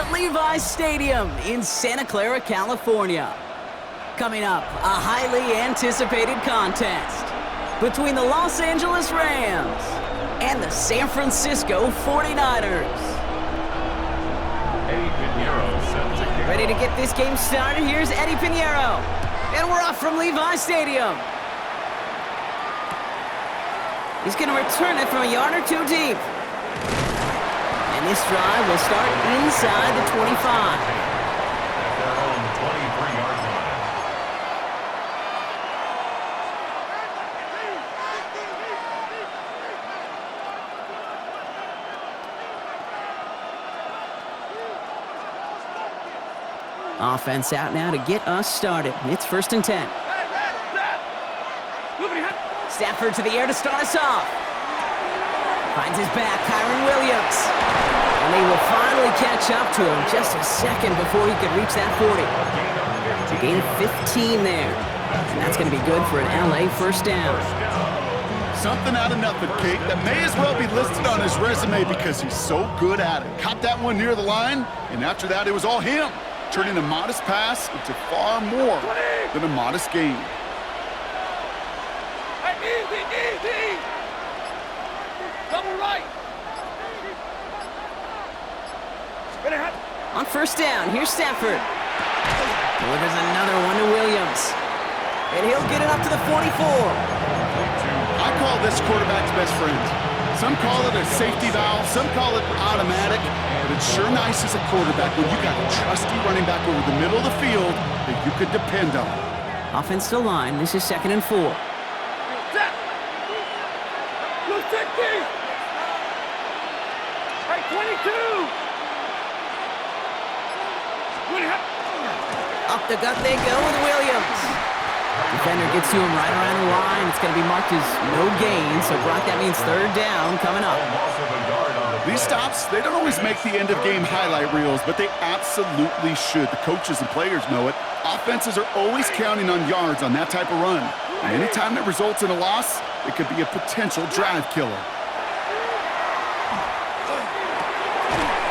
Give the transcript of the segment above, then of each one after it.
at Levi's Stadium in Santa Clara, California. Coming up, a highly anticipated contest between the Los Angeles Rams and the San Francisco 49ers. Eddie Pinheiro set to kick. Ready to get this game started? Here's Eddie Pinheiro. And we're off from Levi's Stadium. He's going to return it from a yard or two deep. And this drive will start inside the 25. At their own 23-yard line. Offense out now to get us started. It's 1st and 10. Stafford to the air to start us off. Finds his back, Kyren Williams. And they will finally catch up to him just a second before he could reach that 40. It's a gain of 15 there. And that's going to be good for an LA first down. Something out of nothing, Kate, that may as well be listed on his resume because he's so good at it. Caught that one near the line, and after that, it was all him, turning a modest pass into far more than a modest gain. Easy! Double right! On 1st down, here's Stafford. Delivers another one to Williams. And he'll get it up to the 44. I call this quarterback's best friend. Some call it a safety valve, some call it automatic, but it's sure nice as a quarterback when you got a trusty running back over the middle of the field that you could depend on. Offensive line, this is 2nd and 4. Hey, 22! Up the gut they go with Williams. Defender gets to him right around the line. It's going to be marked as no gain, so Brock, that means 3rd down coming up. Loss of a yard on the These stops, they don't always make the end-of-game highlight reels, but they absolutely should. The coaches and players know it. Offenses are always counting on yards on that type of run. And anytime that results in a loss, it could be a potential drive killer.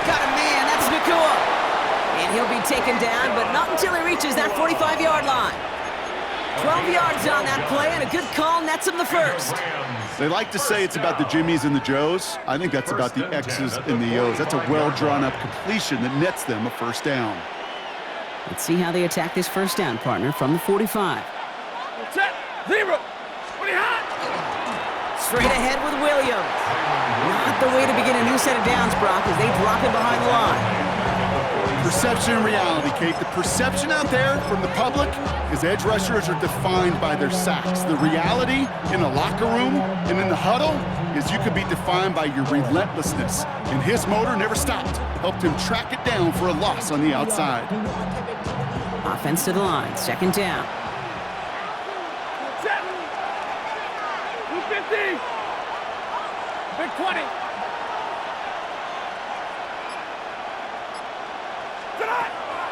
Got a man, that's Nakua. And he'll be taken down, but not until he reaches that 45-yard line. 12 yards on that play, and a good call nets him the first. They like to say it's about the Jimmies and the Joes. I think that's about the X's and the O's. That's a well-drawn-up completion that nets them a first down. Let's see how they attack this first down, partner, from the 45. Set! 0! Straight ahead with Williams. Not the way to begin a new set of downs, Brock, as they drop him behind the line. Perception and reality, Kate. The perception out there from the public is edge rushers are defined by their sacks. The reality in the locker room and in the huddle is you could be defined by your relentlessness. And his motor never stopped. Helped him track it down for a loss on the outside. Offense to the line, 2nd down. Set! 250! Big 20!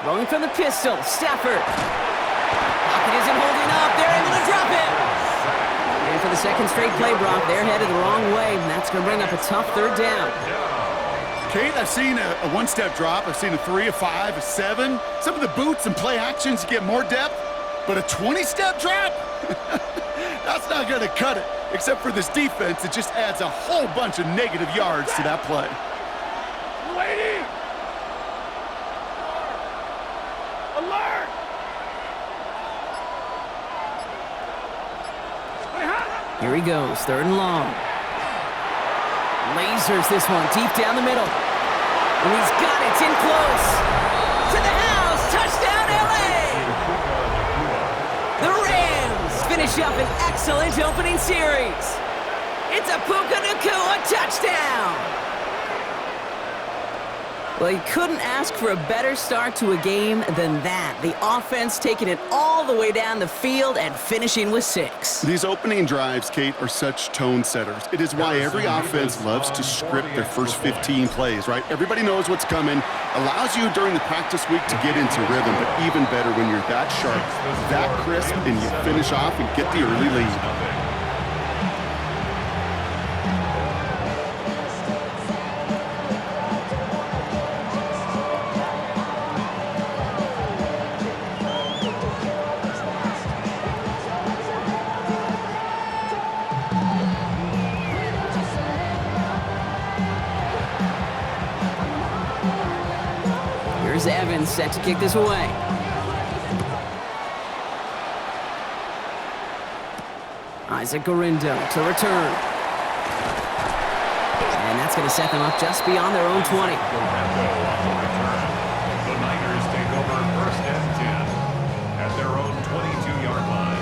Rolling from the pistol, Stafford. Pocket isn't holding up. They're able to drop it. And for the 2nd straight play, Brock, they're headed the wrong way, and that's going to bring up a tough 3rd down. Kate, I've seen a one-step drop. I've seen a 3, a 5, a 7. Some of the boots and play actions get more depth, but a 20-step drop? That's not going to cut it. Except for this defense, it just adds a whole bunch of negative yards to that play. Waiting! Alert! Here he goes, 3rd and long. Lasers this one deep down the middle. And he's got it, it's in close. To the house, touchdown LA! The Rams finish up an excellent opening series. It's a Puka Nacua touchdown! Well, you couldn't ask for a better start to a game than that. The offense taking it all the way down the field and finishing with 6. These opening drives, Kate, are such tone setters. It is why every offense loves to script their first 15 plays, right? Everybody knows what's coming. Allows you during the practice week to get into rhythm, but even better when you're that sharp, that crisp, and you finish off and get the early lead. Here's Evans set to kick this away. Isaac Gorindo to return. And that's going to set them up just beyond their own 20. Gorindo on the return. The Niners take over 1st and 10 at their own 22-yard line.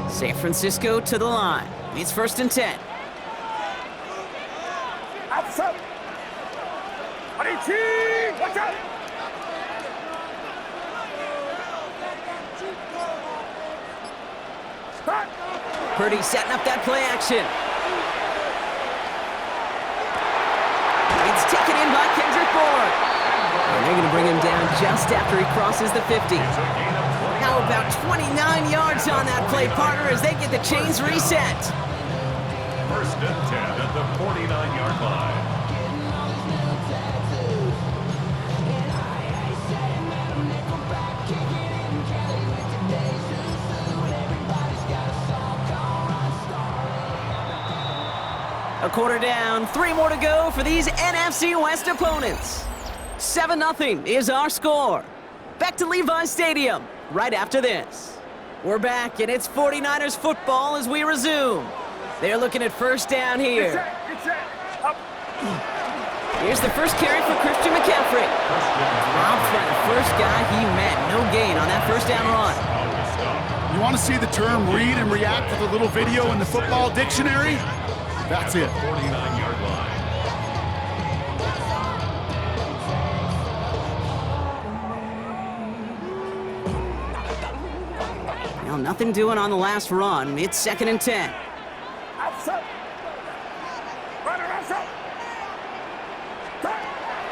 San Francisco to the line. It's 1st and 10. Outside. 22. Watch out. Start. Purdy setting up that play action. It's taken in by Kendrick Bourne. And they're going to bring him down just after he crosses the 50. It's a gain of 20. Now about 29 yards on that play, partner, as they get the chains reset. 1st and 10 at the 49-yard line. A quarter down, 3 more to go for these NFC West opponents. 7-0 is our score. Back to Levi's Stadium right after this. We're back, and it's 49ers football as we resume. They're looking at 1st down here. Get set. Up. Here's the first carry for Christian McCaffrey. Rob Fred, the first guy he met. No gain on that 1st down run. You want to see the term read and react with a little video in the football dictionary? That's it. 49-yard line. Well, nothing doing on the last run. It's 2nd and 10. Outside. Run around outside.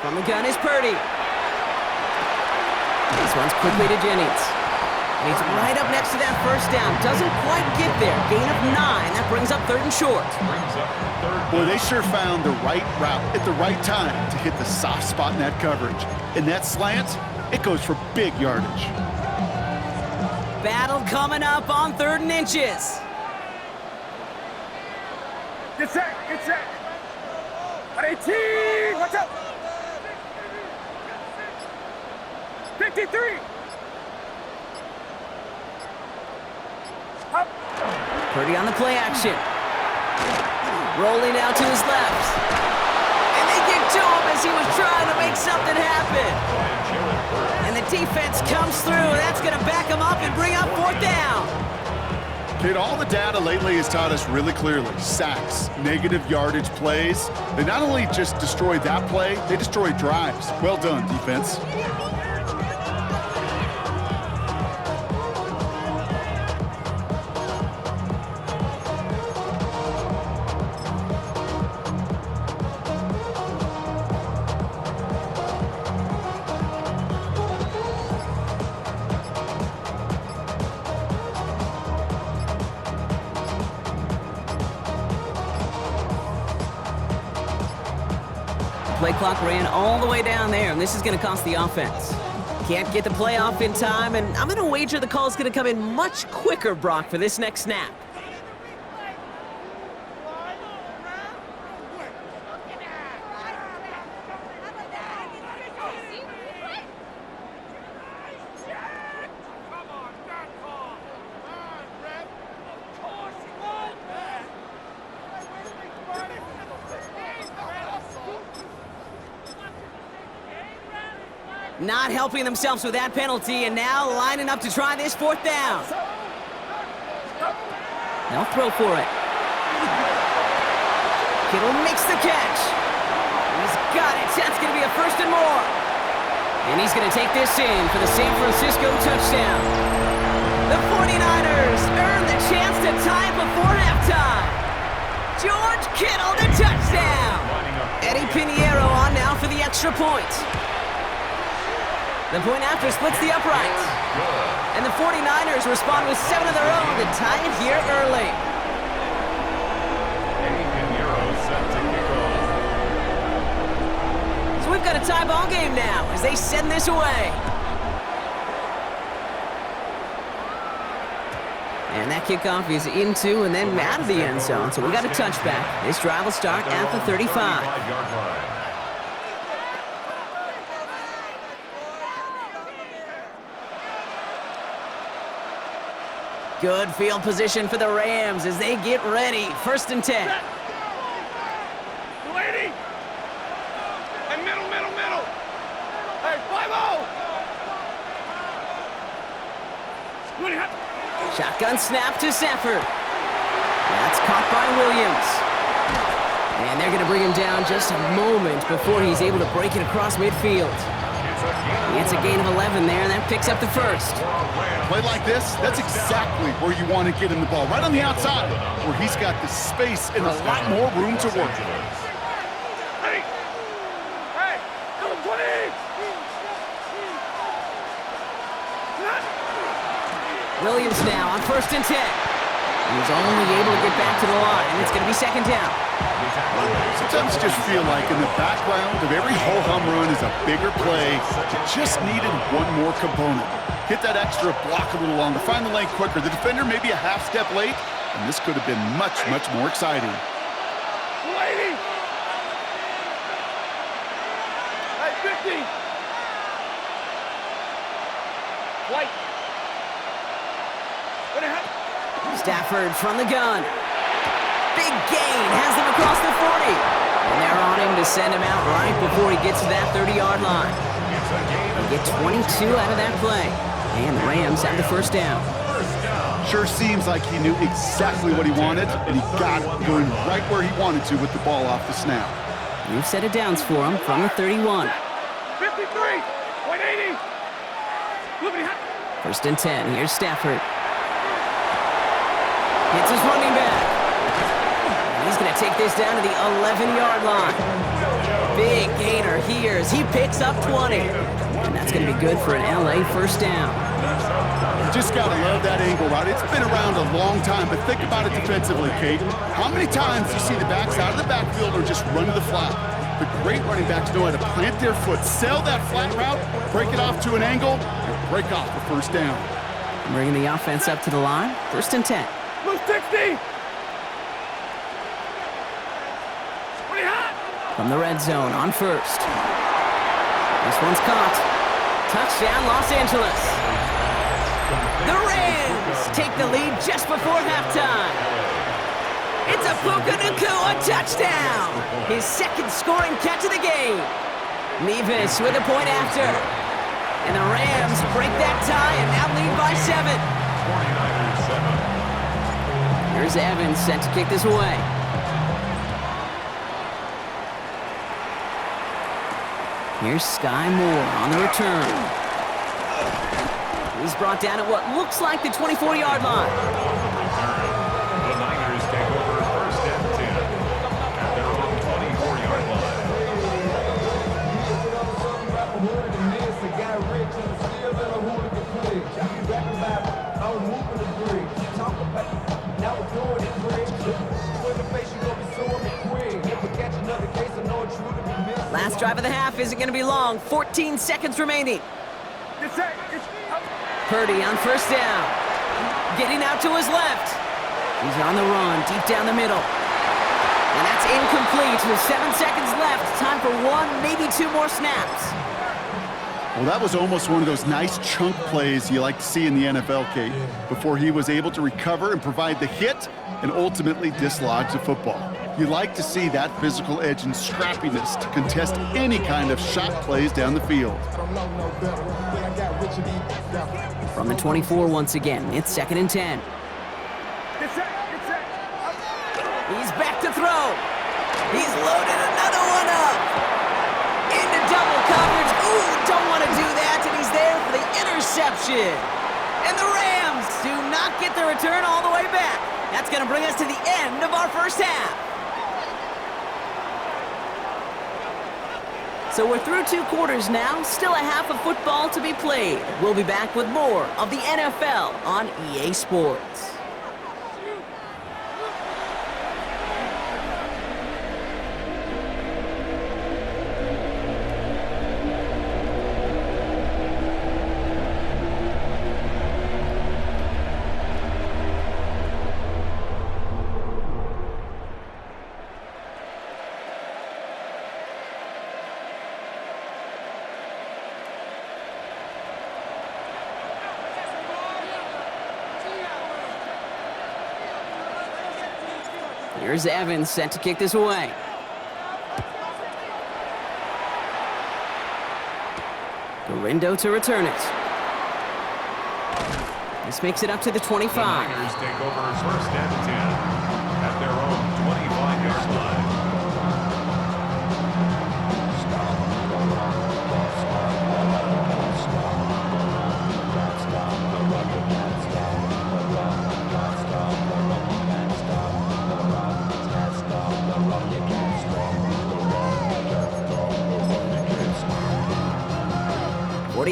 From the gun is Purdy. This one's quickly to Jennings. And he's right up next to that 1st down. Doesn't quite get there. Gain of 9. That brings up 3rd and short. Brings up 3rd. Boy, they sure found the right route at the right time to hit the soft spot in that coverage. And that slant, it goes for big yardage. Battle coming up on 3rd and inches. Get set. Get set. 18. Watch out. 53. Up. Purdy on the play action. Rolling out to his left. And they get to him as he was trying to make something happen. And the defense comes through. That's going to back him up and bring up 4th down. Kid, all the data lately has taught us really clearly. Sacks, negative yardage plays. They not only just destroy that play, they destroy drives. Well done, defense. Play clock ran all the way down there, and this is going to cost the offense. Can't get the play off in time, and I'm going to wager the call's going to come in much quicker, Brock, for this next snap. Not helping themselves with that penalty, and now lining up to try this 4th down. They'll throw for it. Kittle makes the catch. He's got it. That's going to be a 1st and more. And he's going to take this in for the San Francisco touchdown. The 49ers earn the chance to tie it before halftime. George Kittle, the touchdown. Eddie Pinheiro on now for the extra point. The point after splits the uprights. And the 49ers respond with 7 of their own to tie it here early. Eddie Pinheiro set to kick off. So we've got a tie ball game now as they send this away. And that kickoff is into and then out of the end zone, so we got a touchback. This drive will start at the 35. Good field position for the Rams as they get ready. 1st and 10. Lady! And middle. Hey, 5-0! Shotgun snap to Stafford. That's caught by Williams. And they're going to bring him down just a moment before he's able to break it across midfield. It's a gain of 11 there, and that picks up the first. Play like this, that's exactly where you want to get him the ball, right on the outside, where he's got the space and a lot more room to work. Hey, number 20! Williams now on 1st and 10. He's only able to get back to the line, and it's going to be 2nd down. Sometimes you just feel like in the background of every ho-hum run is a bigger play that just needed one more component. Hit that extra block a little longer, find the lane quicker. The defender may be a half step late, and this could have been much more exciting. Lady! Hey, 50! White! Stafford from the gun. Big gain, has them across the 40. And they're on him to send him out right before he gets to that 30-yard line. They get 22 out of that play. And the Rams have the 1st down. Sure seems like he knew exactly what he wanted, and he got it going right where he wanted to with the ball off the snap. New set of downs for him from the 31. 53! 180! 1st and 10, here's Stafford. Hits his running back. And he's going to take this down to the 11-yard line. Big gainer here as he picks up 20. And that's going to be good for an LA 1st down. You just got to love that angle, right? It's been around a long time, but think about it defensively, Kate. How many times do you see the backs out of the backfield or just run to the flat? The great running backs know how to plant their foot, sell that flat route, break it off to an angle, and break off the 1st down. Bringing the offense up to the line. 1st and 10. Blue 60! Pretty hot! From the red zone on 1st. This one's caught. Touchdown, Los Angeles. The Rams take the lead just before halftime. It's a Puka Nacua touchdown. His 2nd scoring catch of the game. Nevis with a point after. And the Rams break that tie and now lead by 7. 49ers 7. Here's Evans set to kick this away. Here's Sky Moore on the return. He's brought down at what looks like the 24-yard line. The Niners take over 1st and 10 at their own 24-yard line. Last drive of the half isn't going to be long. 14 seconds remaining. Purdy on 1st down. Getting out to his left. He's on the run, deep down the middle. And that's incomplete with 7 seconds left. Time for 1, maybe 2 more snaps. Well, that was almost one of those nice chunk plays you like to see in the NFL, Kate, before he was able to recover and provide the hit and ultimately dislodge the football. You like to see that physical edge and scrappiness to contest any kind of shot plays down the field. From the 24 once again, it's 2nd and 10. He's back to throw. He's loaded another one up. Into double coverage. Ooh, don't want to do that, and he's there for the interception. And the Rams do not get the return all the way back. That's going to bring us to the end of our 1st half. So we're through 2 quarters now, still a half of football to be played. We'll be back with more of the NFL on EA Sports. Here's Evans set to kick this away. Gorindo to return it. This makes it up to the 25. The Niners take over first and 10 at their own 25-yard line.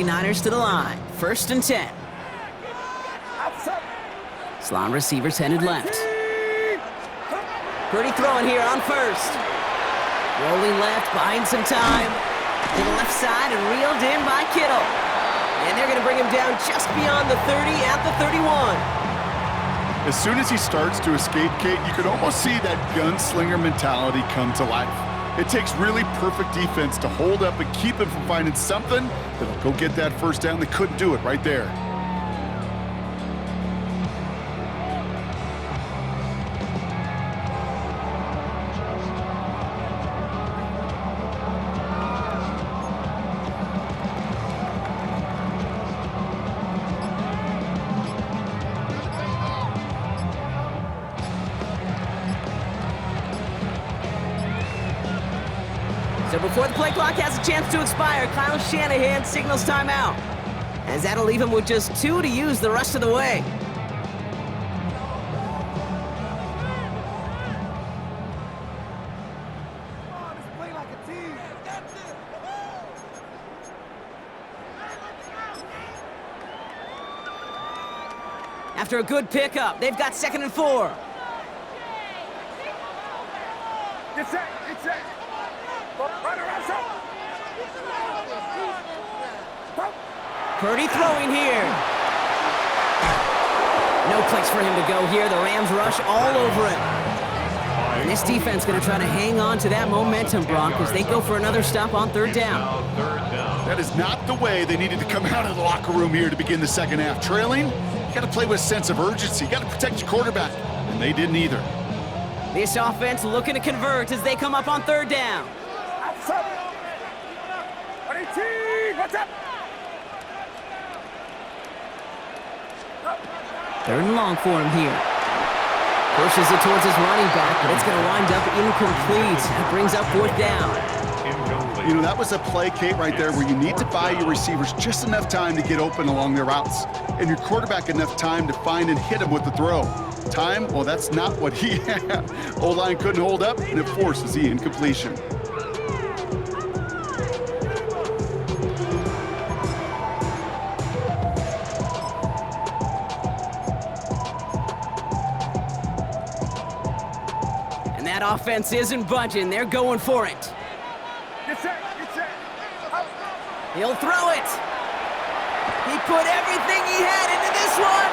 Niners to the line. First and 10. Slot receivers headed left. Purdy throwing here on first. Rolling left, buying some time. To the left side and reeled in by Kittle. And they're going to bring him down just beyond the 30 at the 31. As soon as he starts to escape, Kate, you could almost see that gunslinger mentality come to life. It takes really perfect defense to hold up and keep him from finding something that'll go get that first down. They couldn't do it right there. So before the play clock has a chance to expire, Kyle Shanahan signals timeout, as that'll leave him with just 2 to use the rest of the way. After a good pickup, they've got 2nd and 4. Get set, get set. Run around, son. Purdy throwing here. No place for him to go here. The Rams rush all over him. And this defense going to try to hang on to that momentum, Brock, as they go for another stop on 3rd down. That is not the way they needed to come out of the locker room here to begin the second half. Trailing, you got to play with a sense of urgency. You got to protect your quarterback, and they didn't either. This offense looking to convert as they come up on 3rd down. Outside. 18, what's up? 3rd and long for him here. Pushes it towards his running back, but it's going to wind up incomplete. That brings up 4th down. You know, that was a play, Kate, right there where you need to buy your receivers just enough time to get open along their routes, and your quarterback enough time to find and hit him with the throw. Time, well, that's not what he had. O-line couldn't hold up, and it forces the incompletion. And that offense isn't budging. They're going for it. Get set, get set. Out. He'll throw it. He put everything he had into this one.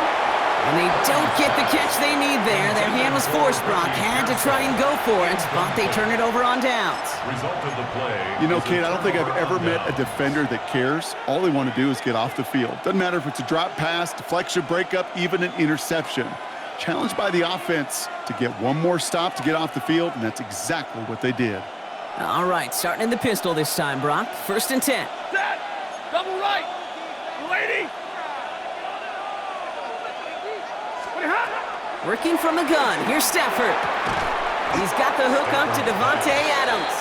And they don't get the catch they need there. Their hand was forced, Brock. Had to try and go for it, but they turn it over on downs. Result of the play. You know, Kate, I don't think I've ever met a defender that cares. All they want to do is get off the field. Doesn't matter if it's a drop pass, deflection, breakup, even an interception. Challenged by the offense to get one more stop to get off the field, and that's exactly what they did. All right, starting in the pistol this time, Brock. 1st and 10. Set. Double right. Lady. Working from the gun. Here's Stafford. He's got the hook up to Devontae Adams.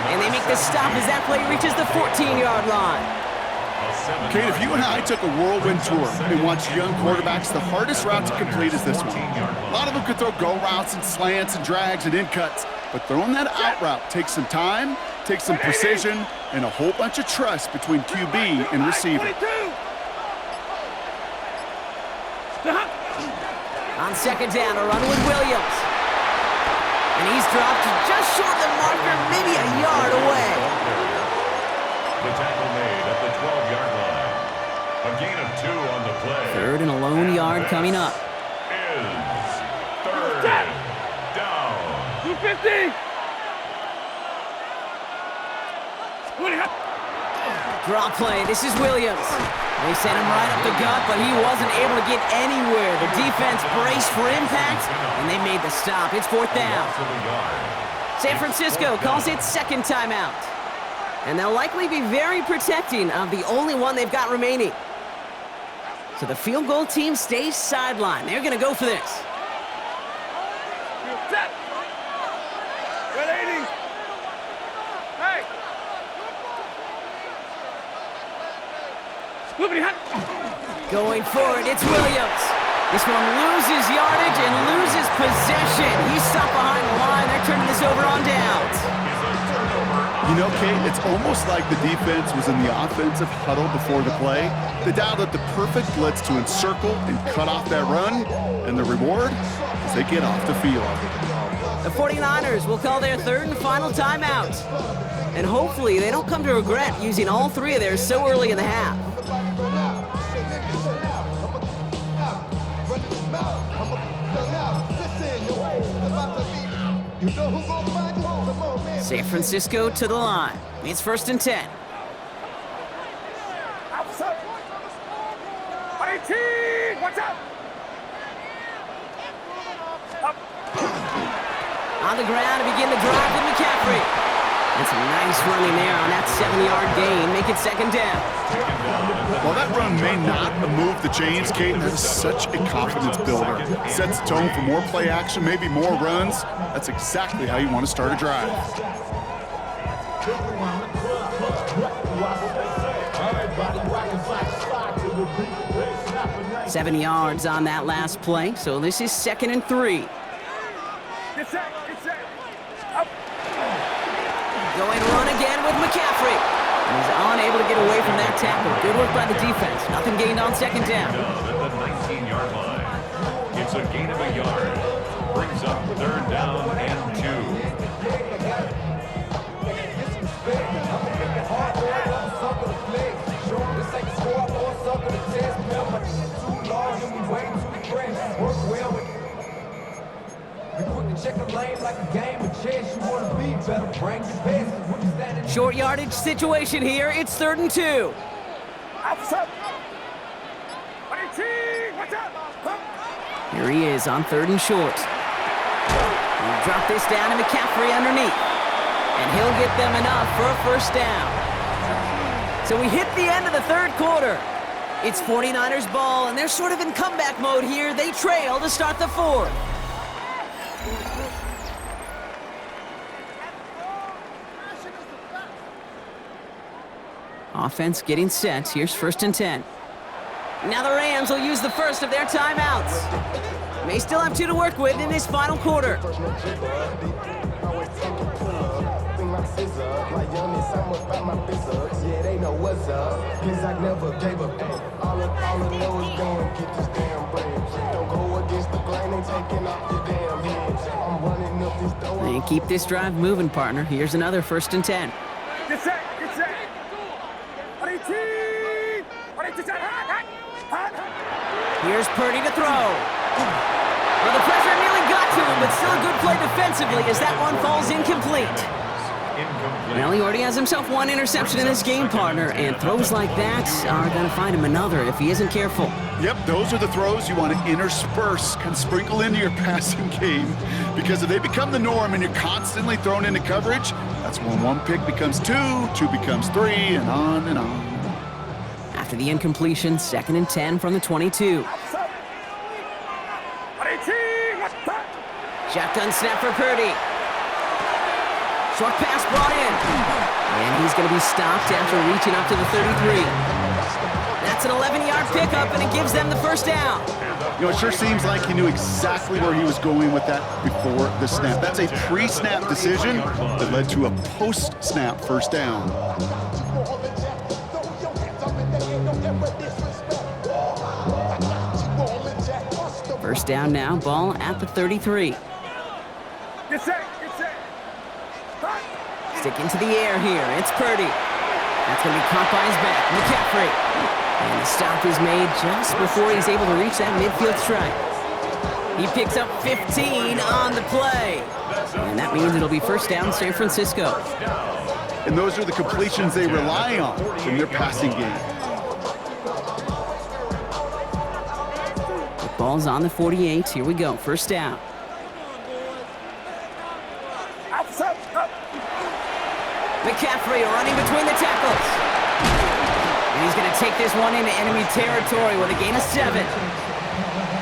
And they make the stop as that play reaches the 14-yard line. Kate, if you and I took a whirlwind tour and watched young quarterbacks, the hardest route to complete is this one. A lot of them could throw go routes and slants and drags and in cuts, but throwing that out route takes some time, takes some precision, and a whole bunch of trust between QB and receiver. On 2nd down, a run with Williams. And he's dropped just short of the marker, maybe a yard away. The tackle made at the 12-yard line. A gain of 2 on the play. 3rd and a lone yard coming up. Is 3rd down. 250. Draw play. This is Williams. They sent him right up the gut, but he wasn't able to get anywhere. The defense braced for impact, and they made the stop. It's fourth down. San Francisco calls it second timeout. And they'll likely be very protecting of the only one they've got remaining. So the field goal team stays sidelined. They're going to go for this. Set. Good eating. Hey. Scoopity hut. Going for it, it's Williams. This one loses yardage and loses possession. He's stopped behind the line. They're turning this over on downs. You know, Kate, it's almost like the defense was in the offensive huddle before the play. They dialed up the perfect blitz to encircle and cut off that run, and the reward is they get off the field. The 49ers will call their third and final timeout. And hopefully they don't come to regret using all three of theirs so early in the half. San Francisco to the line. It's first and 10. Outside. 18. What's up? Up. On the ground to begin the drive with McCaffrey. And some nice running there on that 7-yard gain. Make it second down. While that run may not move the chains, Kate, that is such a confidence builder. Sets the tone for more play action, maybe more runs. That's exactly how you want to start a drive. Seven yards on that last play, so this is second and 3. Get set. Get set. Up. Going run again with McCaffrey. And he's unable to get away from that tackle. Good work by the defense. Nothing gained on second down. At the 19-yard line. It's a gain of a yard. Brings up third down and 2. Short yardage situation here. It's third and 2. Outside. 18. What's up? Up. Here he is on third and short. He'll drop this down to McCaffrey underneath. And he'll get them enough for a first down. So we hit the end of the third quarter. It's 49ers ball, and they're sort of in comeback mode here. They trail to start the fourth. Offense getting set. Here's first and 10. Now the Rams will use the first of their timeouts. May still have 2 to work with in this final quarter. And keep this drive moving, partner. Here's another first and 10. Get set. Get set. 18. 18. Here's Purdy to throw. Well, the pressure nearly got to him, but still a good play defensively as that one falls incomplete. Well, he already has himself 1 interception in this game, partner, and throws like that are going to find him another if he isn't careful. Yep, those are the throws you want to intersperse, kind of sprinkle into your passing game, because if they become the norm and you're constantly thrown into coverage, that's when 1 pick becomes 2, 2 becomes 3, and on and on. After the incompletion, second and 10 from the 22. 18. Shotgun snap for Purdy. Short pass brought in. And he's going to be stopped after reaching up to the 33. That's an 11-yard pickup, and it gives them the first down. You know, it sure seems like he knew exactly where he was going with that before the snap. That's a pre-snap decision that led to a post-snap first down. First down now, ball at the 33. Get set. Get set. Stick into the air here. It's Purdy. That's going to be caught by his back. McCaffrey. And the stop is made just before he's able to reach that midfield strike. He picks up 15 on the play. And that means it'll be first down San Francisco. and those are the completions they rely on in their passing game. The ball's on the 48. Here we go. First down. McCaffrey running between the tackles. And he's going to take this one into enemy territory with a gain of 7.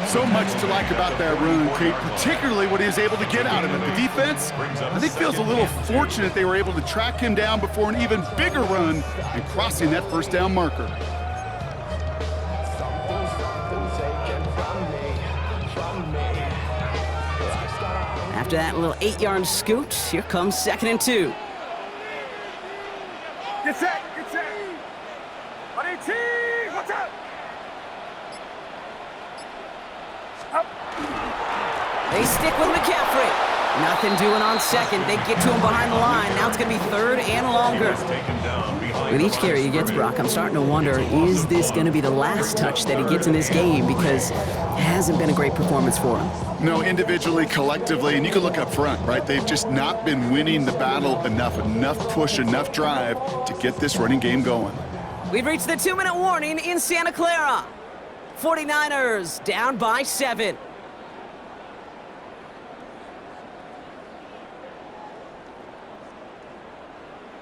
So much to like about that run, Kate, particularly what he was able to get out of it. The defense, I think, feels a little fortunate they were able to track him down before an even bigger run and crossing that first down marker. After that little 8-yard scoot, here comes 2nd and 2. Get set, get set. On 18, watch out. Up. They stick with McCaffrey. Nothing doing on 2nd. They get to him behind the line. Now it's going to be 3rd and longer. With each carry he gets, Brock, I'm starting to wonder, is this going to be the last touch that he gets in this game? Because it hasn't been a great performance for him. No, individually, collectively, and you can look up front, right? They've just not been winning the battle enough push, enough drive to get this running game going. We've reached the 2-minute warning in Santa Clara. 49ers down by 7.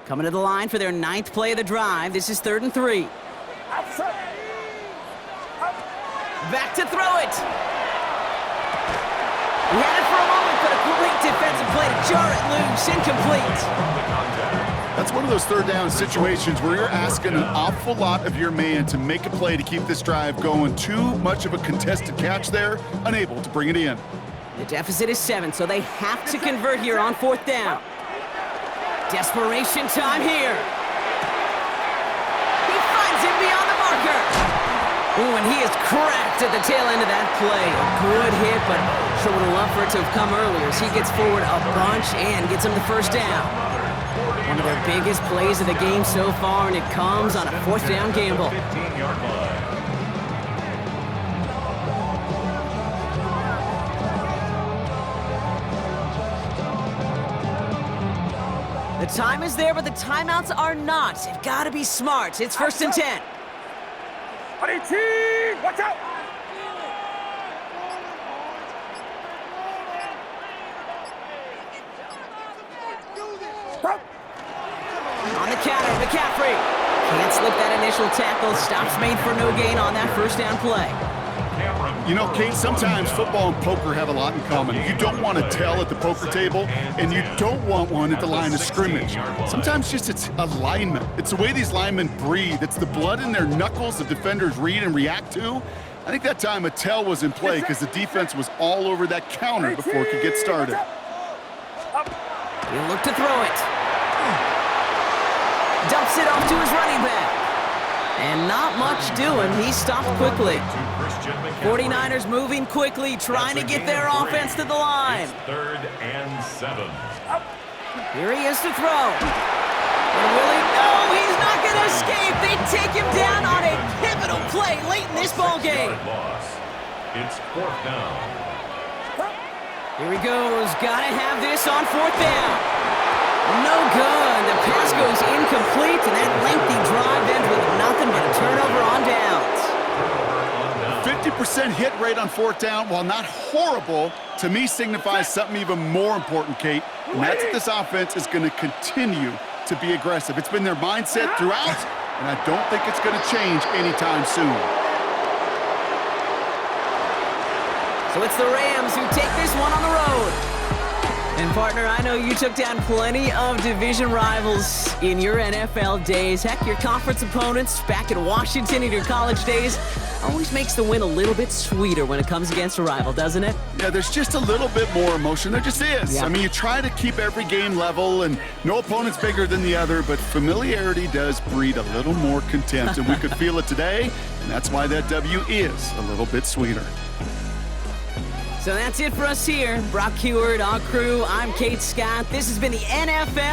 Coming to the line for their 9th play of the drive. This is 3rd and 3. Outside. Up. Back to throw it. He had it for a moment, but a great defensive play to jar it loose. Incomplete. That's one of those third down situations where you're asking an awful lot of your man to make a play to keep this drive going. Too much of a contested catch there, unable to bring it in. The deficit is 7, so they have to convert here on 4th down. Desperation time here. He finds him beyond the marker. Ooh, and he is cracked at the tail end of that play. A good hit, but sure would have loved for it to have come earlier as he gets forward a bunch and gets him the first down. One of their biggest plays of the game so far, and it comes on a 4th down gamble. 15-yard line. The time is there, but the timeouts are not. They've got to be smart. It's 1st and 10. On 18, watch out. Up. On the counter, McCaffrey. Can't slip that initial tackle. Stops made for no gain on that first down play. You know, Kate, sometimes football and poker have a lot in common. You don't want to tell at the poker table, and you don't want one at the line of scrimmage. Sometimes just it's alignment. It's the way these linemen breathe. It's the blood in their knuckles the defenders read and react to. I think that time a tell was in play because the defense was all over that counter before it could get started. He'll look to throw it. Dumps it off to his running back. And not much doing. He stopped quickly. 49ers moving quickly, trying to get their offense to the line. 3rd and 7. Here he is to throw. And Willie, no, he's not going to escape. They take him down on a pivotal play late in this ball game. It's 4th down. Here he goes. Got to have this on 4th down. No good. The pass goes incomplete, and that lengthy drive ends with nothing but a turnover on downs. 50% hit rate on 4th down, while not horrible, to me signifies something even more important, Kate, and that's that this offense is going to continue to be aggressive. It's been their mindset throughout, and I don't think it's going to change anytime soon. So it's the Rams who take this one on the road. And partner, I know you took down plenty of division rivals in your NFL days. Heck, your conference opponents back in Washington in your college days always makes the win a little bit sweeter when it comes against a rival, doesn't it? Yeah, there's just a little bit more emotion. There just is. Yeah. I mean, you try to keep every game level, and no opponent's bigger than the other, but familiarity does breed a little more contempt, and we could feel it today, and that's why that W is a little bit sweeter. So that's it for us here. Brock Huard, our crew. I'm Kate Scott. This has been the NFL.